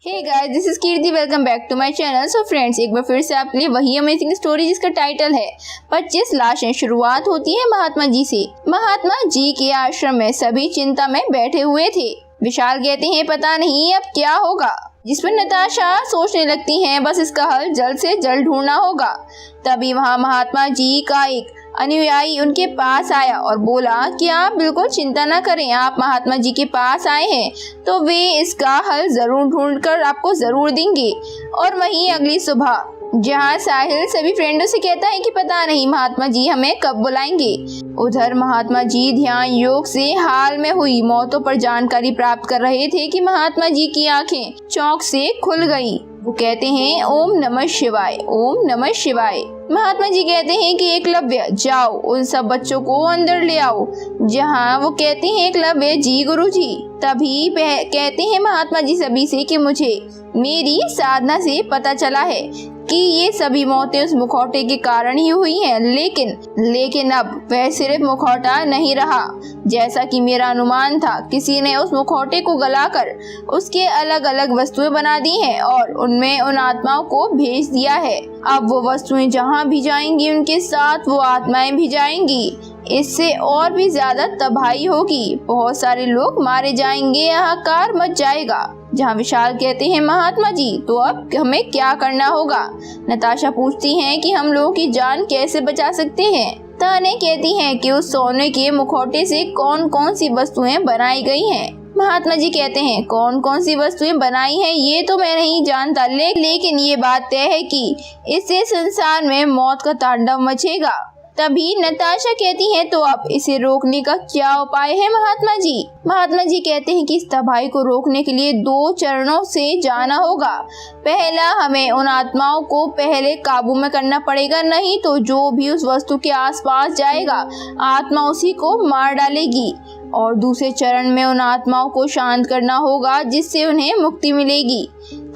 Hey guys, this is Kirti. Welcome back to my channel. So friends, एक बार फिर से आपके लिए वही अमेजिंग स्टोरी जिसका टाइटल है 25 लाशें। शुरुआत होती है महात्मा जी से। महात्मा जी के आश्रम में सभी चिंता में बैठे हुए थे। विशाल कहते हैं पता नहीं अब क्या होगा, जिस पर नताशा सोचने लगती हैं बस इसका हल जल्द से जल्द ढूंढना होगा। तभी वहाँ महात्मा जी का एक अनुयायी उनके पास आया और बोला कि आप बिल्कुल चिंता न करें, आप महात्मा जी के पास आए हैं तो वे इसका हल जरूर ढूंढकर आपको जरूर देंगे। और वहीं अगली सुबह जहाँ साहिल सभी फ्रेंडों से कहता है कि पता नहीं महात्मा जी हमें कब बुलाएंगे, उधर महात्मा जी ध्यान योग से हाल में हुई मौतों पर जानकारी प्राप्त कर रहे थे कि महात्मा जी की आंखें चौंक से खुल गईं। वो कहते हैं ओम नमः शिवाय, ओम नमः शिवाय। महात्मा जी कहते हैं कि एकलव्य जाओ उन सब बच्चों को अंदर ले आओ। जहाँ वो कहते हैं एकलव्य जी गुरुजी। तभी कहते हैं महात्मा जी सभी से कि मुझे मेरी साधना से पता चला है कि ये सभी मौतें उस मुखौटे के कारण ही हुई हैं, लेकिन अब वह सिर्फ मुखौटा नहीं रहा जैसा कि मेरा अनुमान था। किसी ने उस मुखौटे को गलाकर उसके अलग अलग वस्तुएं बना दी हैं और उनमें उन आत्माओं को भेज दिया है। अब वो वस्तुएं जहाँ भी जाएंगी उनके साथ वो आत्माएं भी जाएंगी। इससे और भी ज्यादा तबाही होगी, बहुत सारे लोग मारे जाएंगे, हाहाकार मच जाएगा। जहाँ विशाल कहते हैं महात्मा जी तो अब हमें क्या करना होगा। नताशा पूछती हैं कि हम लोगों की जान कैसे बचा सकते हैं। ताने कहती हैं कि उस सोने के मुखौटे से कौन कौन सी वस्तुएं बनाई गई हैं। महात्मा जी कहते हैं कौन कौन सी वस्तुएं बनाई हैं ये तो मैं नहीं जानता, लेकिन ये बात तय है कि इससे संसार में मौत का तांडव मचेगा। तभी नताशा कहती है तो अब इसे रोकने का क्या उपाय है महात्मा जी। महात्मा जी कहते हैं कि इस तबाही को रोकने के लिए 2 चरणों से जाना होगा। पहला, हमें उन आत्माओं को पहले काबू में करना पड़ेगा, नहीं तो जो भी उस वस्तु के आसपास जाएगा आत्मा उसी को मार डालेगी। और दूसरे चरण में उन आत्माओं को शांत करना होगा जिससे उन्हें मुक्ति मिलेगी।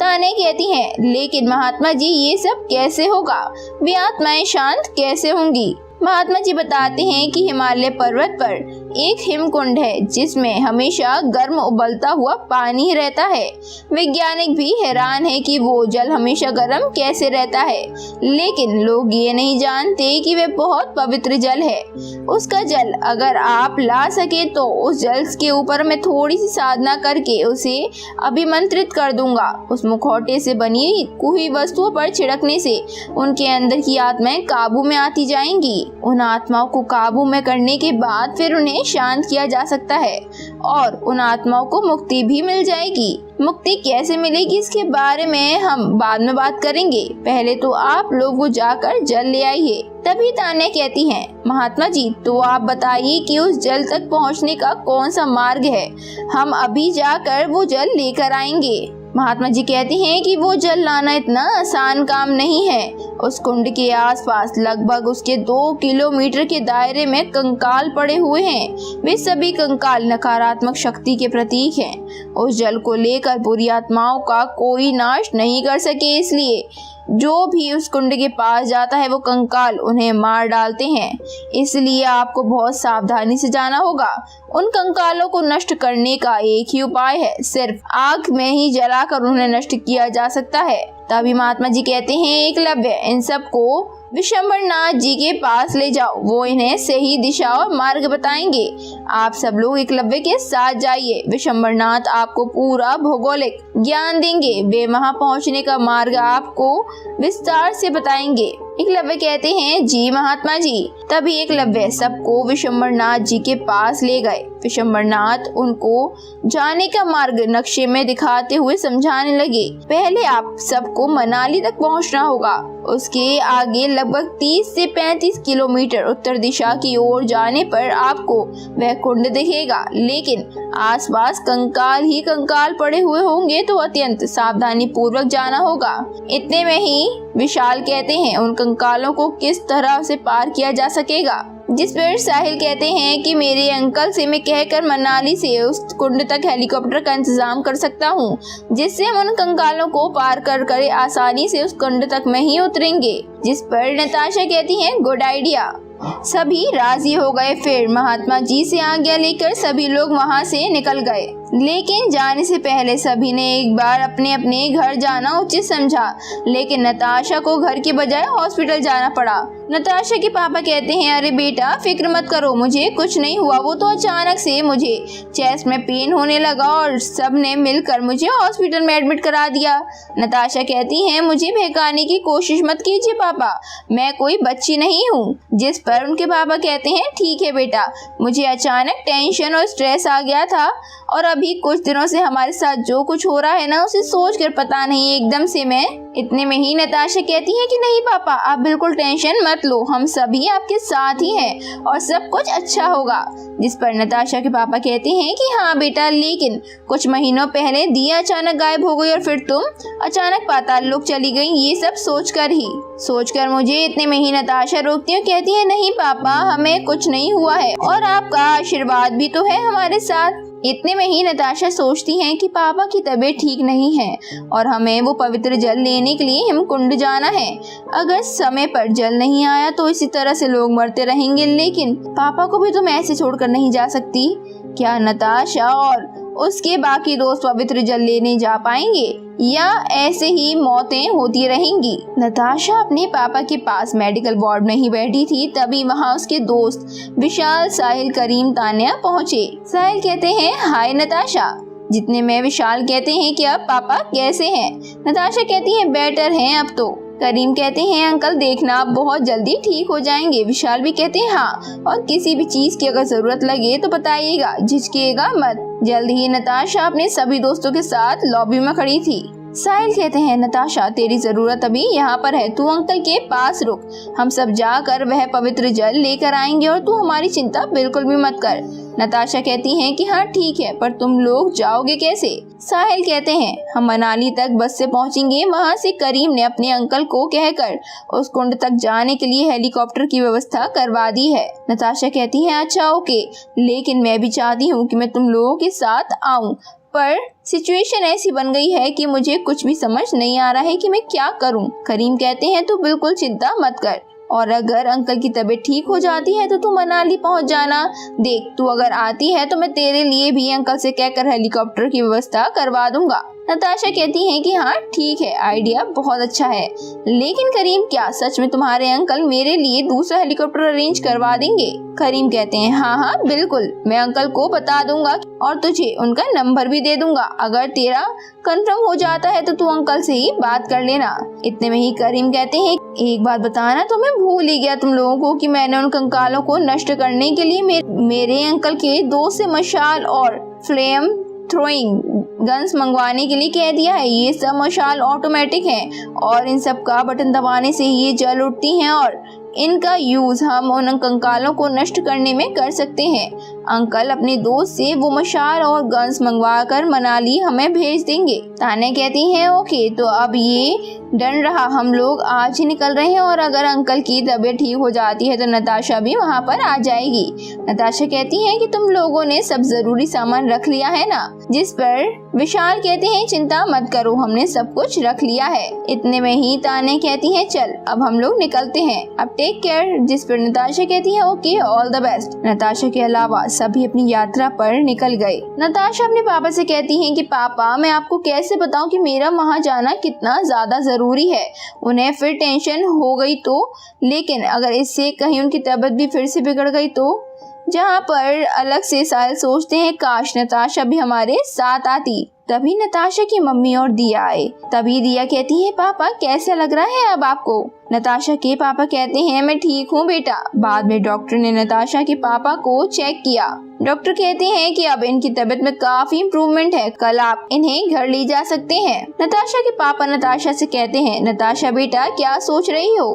ताने कहती हैं लेकिन महात्मा जी ये सब कैसे होगा, वे आत्माएं शांत कैसे होंगी। महात्मा जी बताते हैं कि हिमालय पर्वत पर एक हिमकुंड है जिसमें हमेशा गर्म उबलता हुआ पानी रहता है। वैज्ञानिक भी हैरान है कि वो जल हमेशा गर्म कैसे रहता है, लेकिन लोग ये नहीं जानते कि वह बहुत पवित्र जल है। उसका जल अगर आप ला सके तो उस जल के ऊपर मैं थोड़ी सी साधना करके उसे अभिमंत्रित कर दूंगा। उस मुखौटे से बनी हुई वस्तुओं पर छिड़कने से उनके अंदर की आत्माएं काबू में आती जाएंगी। उन आत्माओं को काबू में करने के बाद फिर उन्हें शांत किया जा सकता है और उन आत्माओं को मुक्ति भी मिल जाएगी। मुक्ति कैसे मिलेगी इसके बारे में हम बाद में बात करेंगे, पहले तो आप लोग वो जाकर जल ले आइए। तभी तान्या कहती हैं महात्मा जी तो आप बताइए कि उस जल तक पहुंचने का कौन सा मार्ग है, हम अभी जाकर वो जल लेकर आएंगे। महात्मा जी कहते हैं कि वो जल लाना इतना आसान काम नहीं है। उस कुंड के आसपास लगभग उसके 2 किलोमीटर के दायरे में कंकाल पड़े हुए हैं। वे सभी कंकाल नकारात्मक शक्ति के प्रतीक हैं। उस जल को लेकर बुरी आत्माओं का कोई नाश नहीं कर सके, इसलिए जो भी उस कुंड के पास जाता है वो कंकाल उन्हें मार डालते हैं। इसलिए आपको बहुत सावधानी से जाना होगा। उन कंकालों को नष्ट करने का एक ही उपाय है, सिर्फ आग में ही जलाकर उन्हें नष्ट किया जा सकता है। तभी महात्मा जी कहते हैं एकलव्य इन सबको विशंबरनाथ जी के पास ले जाओ, वो इन्हें सही दिशा और मार्ग बताएंगे। आप सब लोग एकलव्य के साथ जाइए, विशंबरनाथ आपको पूरा भौगोलिक ज्ञान देंगे, वे वहां पहुंचने का मार्ग आपको विस्तार से बताएंगे। एकलव्य कहते हैं जी महात्मा जी। तभी एकलव्य सबको विशंबरनाथ जी के पास ले गए। विशंबरनाथ उनको जाने का मार्ग नक्शे में दिखाते हुए समझाने लगे। पहले आप सबको मनाली तक पहुंचना होगा, उसके आगे लगभग 30 से 35 किलोमीटर उत्तर दिशा की ओर जाने पर आपको वह कुंड दिखेगा, लेकिन आसपास कंकाल ही कंकाल पड़े हुए होंगे तो अत्यंत सावधानी पूर्वक जाना होगा। इतने में ही विशाल कहते हैं उन कंकालों को किस तरह से पार किया जा सकेगा, जिस पर साहिल कहते हैं कि मेरे अंकल से मैं कहकर मनाली से उस कुंड तक हेलीकॉप्टर का इंतजाम कर सकता हूँ, जिससे हम उन कंकालों को पार कर आसानी से उस कुंड तक में ही उतरेंगे। जिस पर नताशा कहती हैं गुड आइडिया। सभी राजी हो गए। फिर महात्मा जी से आज्ञा लेकर सभी लोग वहाँ से निकल गए। लेकिन जाने से पहले सभी ने एक बार अपने अपने घर जाना उचित समझा, लेकिन नताशा को घर के बजाय हॉस्पिटल जाना पड़ा। नताशा के पापा कहते हैं, अरे बेटा फिक्र मत करो, मुझे कुछ नहीं हुआ, वो तो अचानक से मुझे चेस्ट में पेन होने लगा और सब ने मिलकर मुझे हॉस्पिटल में एडमिट करा दिया। नताशा कहती हैं, मुझे बहकाने की कोशिश मत कीजिए पापा, मैं कोई बच्ची नहीं हूँ। जिस पर उनके पापा कहते हैं, ठीक है बेटा, मुझे अचानक टेंशन और स्ट्रेस आ गया था और अभी कुछ दिनों से हमारे साथ जो कुछ हो रहा है ना, उसे सोचकर पता नहीं एकदम से मैं। इतने में ही नताशा कहती है कि नहीं पापा, आप बिल्कुल टेंशन मत लो, हम सभी आपके साथ ही हैं और सब कुछ अच्छा होगा। जिस पर नताशा के पापा कहते हैं कि हाँ बेटा, लेकिन कुछ महीनों पहले दिया अचानक गायब हो गई और फिर तुम अचानक पाताल लोक चली गई, ये सब सोचकर मुझे। इतने में ही नताशा रोकती है, कहती है, नहीं पापा, हमें कुछ नहीं हुआ है और आपका आशीर्वाद भी तो है हमारे साथ। इतने में ही नताशा सोचती हैं कि पापा की तबीयत ठीक नहीं है और हमें वो पवित्र जल लेने के लिए हिमकुंड जाना है। अगर समय पर जल नहीं आया तो इसी तरह से लोग मरते रहेंगे, लेकिन पापा को भी तुम ऐसे छोड़कर नहीं जा सकती। क्या नताशा और उसके बाकी दोस्त पवित्र जल लेने जा पाएंगे या ऐसे ही मौतें होती रहेंगी? नताशा अपने पापा के पास मेडिकल वार्ड में ही बैठी थी, तभी वहाँ उसके दोस्त विशाल, साहिल, करीम, तान्या पहुँचे। साहिल कहते हैं, हाय नताशा। जितने में विशाल कहते हैं कि अब पापा कैसे हैं? नताशा कहती है, बेटर हैं अब तो। करीम कहते हैं, अंकल देखना आप बहुत जल्दी ठीक हो जाएंगे। विशाल भी कहते हैं, हाँ, और किसी भी चीज की अगर जरूरत लगे तो बताइएगा, झिझकिएगा मत। जल्द ही नताशा अपने सभी दोस्तों के साथ लॉबी में खड़ी थी। साहिल कहते हैं, नताशा तेरी जरूरत अभी यहाँ पर है, तू अंकल के पास रुक, हम सब जाकर वह पवित्र जल लेकर आएंगे और तू हमारी चिंता बिल्कुल भी मत कर। नताशा कहती हैं कि हाँ ठीक है, पर तुम लोग जाओगे कैसे? साहिल कहते हैं, हम मनाली तक बस से पहुंचेंगे। वहां से करीम ने अपने अंकल को कहकर उस कुंड तक जाने के लिए हेलीकॉप्टर की व्यवस्था करवा दी है। नताशा कहती है, अच्छा ओके, लेकिन मैं भी चाहती हूँ कि मैं तुम लोगों के साथ आऊँ, पर सिचुएशन ऐसी बन गई है कि मुझे कुछ भी समझ नहीं आ रहा है कि मैं क्या करूं। करीम कहते हैं, तू बिल्कुल चिंता मत कर और अगर अंकल की तबीयत ठीक हो जाती है तो तू मनाली पहुंच जाना। देख, तू अगर आती है तो मैं तेरे लिए भी अंकल से कहकर हेलीकॉप्टर की व्यवस्था करवा दूंगा। नताशा कहती हैं कि हाँ ठीक है, आइडिया बहुत अच्छा है, लेकिन करीम क्या सच में तुम्हारे अंकल मेरे लिए दूसरा हेलीकॉप्टर अरेंज करवा देंगे? करीम कहते हैं, हाँ हाँ बिल्कुल, मैं अंकल को बता दूंगा और तुझे उनका नंबर भी दे दूंगा। अगर तेरा कंफर्म हो जाता है तो तू अंकल से ही बात कर लेना। इतने में ही करीम कहते हैं, एक बात बताना, तो मैं भूल ही गया तुम लोगों को कि मैंने उन कंकालों को नष्ट करने के लिए मेरे अंकल के दोस्त से मशाल और फ्लेम थ्रोइंग गन्स मंगवाने के लिए कह दिया है। ये सब मशाल ऑटोमेटिक हैं और इन सब का बटन दबाने से ही ये जल उठती हैं और इनका यूज हम उन कंकालों को नष्ट करने में कर सकते हैं। अंकल अपने दोस्त से वो मशाल और गन्स मंगवा कर मनाली हमें भेज देंगे। तान्या कहती हैं, ओके, तो अब ये डन रहा, हम लोग आज ही निकल रहे हैं और अगर अंकल की तबीयत ठीक हो जाती है तो नताशा भी वहाँ पर आ जाएगी। नताशा कहती है कि तुम लोगों ने सब जरूरी सामान रख लिया है ना? जिस पर विशाल कहते हैं, चिंता मत करो, हमने सब कुछ रख लिया है। इतने में ही तान्या कहती है, चल अब हम लोग निकलते हैं, अब टेक केयर। जिस पर नताशा कहती है, okay, all the best. Natasha के अलावा सभी अपनी यात्रा पर निकल गए। नताशा अपने पापा से कहती है कि पापा, मैं आपको कैसे बताऊं कि मेरा वहाँ जाना कितना ज्यादा जरूरी है। उन्हें फिर टेंशन हो गई तो, लेकिन अगर इससे कहीं उनकी तबीयत भी फिर से बिगड़ गई तो? जहाँ पर अलग से साहिल सोचते हैं, काश नताशा भी हमारे साथ आती। तभी नताशा की मम्मी और दिया आए। तभी दिया कहती है, पापा कैसा लग रहा है अब आपको? नताशा के पापा कहते हैं, मैं ठीक हूँ बेटा। बाद में डॉक्टर ने नताशा के पापा को चेक किया। डॉक्टर कहते हैं कि अब इनकी तबीयत में काफी इम्प्रूवमेंट है, कल आप इन्हें घर ले जा सकते हैं। नताशा के पापा नताशा से कहते हैं, नताशा बेटा क्या सोच रही हो?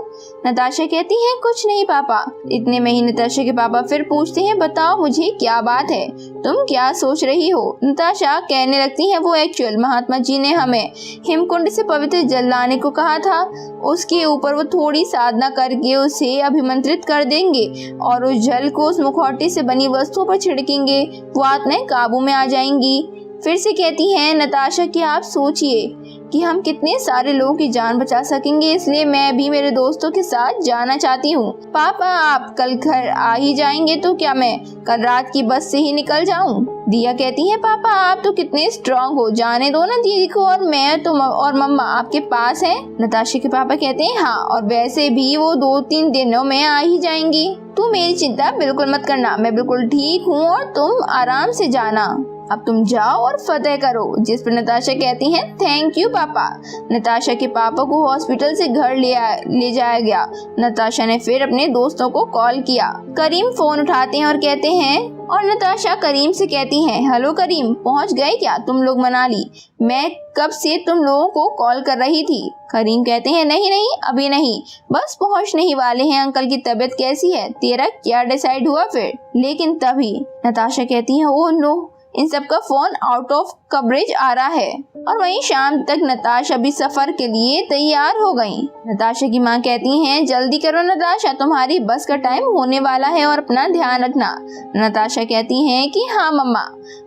नताशा कहती है, कुछ नहीं पापा। इतने में ही नताशा के पापा फिर पूछते हैं, बताओ मुझे क्या बात है, तुम क्या सोच रही हो? नताशा कहने लगती है, वो एक्चुअल महात्मा जी ने हमें हिमकुंड से पवित्र जल लाने को कहा था, उसके ऊपर वो थोड़ी साधना करके उसे अभिमंत्रित कर देंगे और उस जल को उस मुखौटे से बनी वस्तुओं पर छिड़केंगे, वो आत्माएं काबू में आ जाएंगी। फिर से कहती हैं नताशा कि आप सोचिए कि हम कितने सारे लोगों की जान बचा सकेंगे, इसलिए मैं भी मेरे दोस्तों के साथ जाना चाहती हूँ। पापा आप कल घर आ ही जाएंगे तो क्या मैं कल रात की बस से ही निकल जाऊँ? दिया कहती है पापा आप तो कितने स्ट्रांग हो, जाने दो ना दीदी को, और मैं तुम और मम्मा आपके पास हैं। नताशा के पापा कहते हैं हाँ, और वैसे भी वो 2-3 दिनों में आ ही जाएंगी, तू मेरी चिंता बिल्कुल मत करना, मैं बिल्कुल ठीक हूँ और तुम आराम से जाना, अब तुम जाओ और फतेह करो। जिस पर नताशा कहती हैं थैंक यू पापा। नताशा के पापा को हॉस्पिटल से घर ले जाया गया। नताशा ने फिर अपने दोस्तों को कॉल किया। करीम फोन उठाते हैं और कहते हैं, और नताशा करीम से कहती हैं हेलो करीम, पहुंच गए क्या तुम लोग मनाली? मैं कब से तुम लोगों को कॉल कर रही थी। करीम कहते हैं नहीं अभी नहीं, बस पहुंचने ही वाले हैं। अंकल की तबीयत कैसी है, तेरा क्या डिसाइड हुआ फिर? लेकिन तभी नताशा कहती है ओह नो, इन सब का फोन आउट ऑफ कवरेज आ रहा है। और वहीं शाम तक नताशा भी सफर के लिए तैयार हो गई। नताशा की माँ कहती हैं जल्दी करो नताशा, तुम्हारी बस का टाइम होने वाला है और अपना ध्यान रखना। नताशा कहती हैं कि हाँ मम्मा।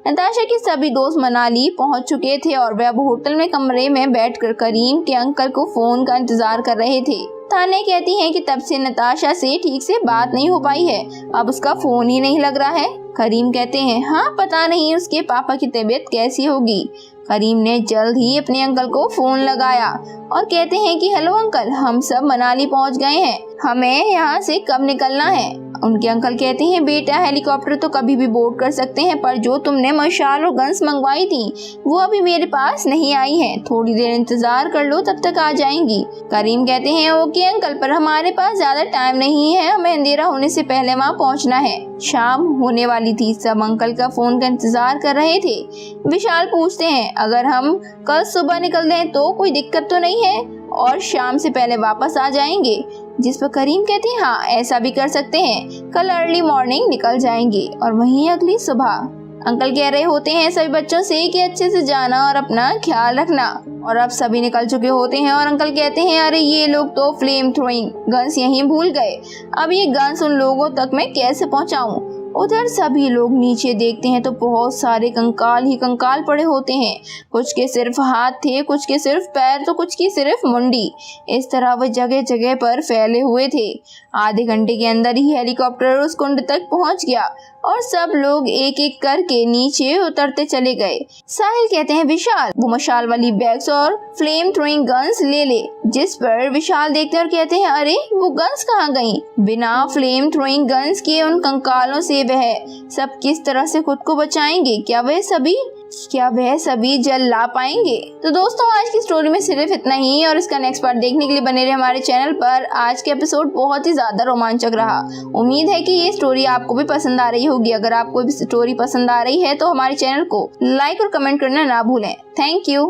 नताशा के सभी दोस्त मनाली पहुंच चुके थे और वे अब होटल में कमरे में बैठकर करीम के अंकल को फोन का इंतजार कर रहे थे। ताने कहती हैं कि तब से नताशा से ठीक से बात नहीं हो पाई है, अब उसका फोन ही नहीं लग रहा है। करीम कहते हैं हाँ पता नहीं उसके पापा की तबीयत कैसी होगी। करीम ने जल्द ही अपने अंकल को फोन लगाया और कहते हैं कि हेलो अंकल, हम सब मनाली पहुंच गए हैं, हमें यहाँ से कब निकलना है? उनके अंकल कहते हैं बेटा हेलीकॉप्टर तो कभी भी बोर्ड कर सकते हैं, पर जो तुमने मशाल और गन्स मंगवाई थी वो अभी मेरे पास नहीं आई है, थोड़ी देर इंतजार कर लो तब तक आ जाएंगी। करीम कहते हैं ओके अंकल, पर हमारे पास ज्यादा टाइम नहीं है, हमें अंधेरा होने से पहले वहाँ पहुँचना है। शाम होने वाली थी, सब अंकल का फोन का इंतजार कर रहे थे। विशाल पूछते हैं अगर हम कल सुबह निकल दें तो कोई दिक्कत तो नहीं है और शाम से पहले वापस आ जाएंगे? जिस पर करीम कहते हैं हाँ ऐसा भी कर सकते हैं, कल अर्ली मॉर्निंग निकल जाएंगे। और वहीं अगली सुबह अंकल कह रहे होते हैं सभी बच्चों से कि अच्छे से जाना और अपना ख्याल रखना। और अब सभी निकल चुके होते हैं और अंकल कहते हैं अरे ये लोग तो फ्लेम थ्रोइंग गन्स यहीं भूल गए, अब ये गन्स उन लोगों तक मैं कैसे पहुंचाऊं? उधर सभी लोग नीचे देखते हैं तो बहुत सारे कंकाल ही कंकाल पड़े होते हैं, कुछ के सिर्फ हाथ थे, कुछ के सिर्फ पैर, तो कुछ की सिर्फ मुंडी। इस तरह वह जगह जगह पर फैले हुए थे। आधे घंटे के अंदर ही हेलीकॉप्टर उस कुंड तक पहुंच गया और सब लोग एक एक करके नीचे उतरते चले गए। साहिल कहते हैं विशाल वो मशाल वाली बैग्स और फ्लेम थ्रोइंग गन्स ले ले। जिस पर विशाल देखते हैं और कहते हैं अरे वो गन्स कहाँ गईं? बिना फ्लेम थ्रोइंग गन्स के उन कंकालों से वह सब किस तरह से खुद को बचाएंगे? क्या वह सभी जल ला पाएंगे? तो दोस्तों आज की स्टोरी में सिर्फ इतना ही और इसका नेक्स्ट पार्ट देखने के लिए बने रहे हमारे चैनल पर। आज के एपिसोड बहुत ही ज्यादा रोमांचक रहा। उम्मीद है कि ये स्टोरी आपको भी पसंद आ रही होगी। अगर आपको भी स्टोरी पसंद आ रही है तो हमारे चैनल को लाइक और कमेंट करना ना भूलें। Thank you.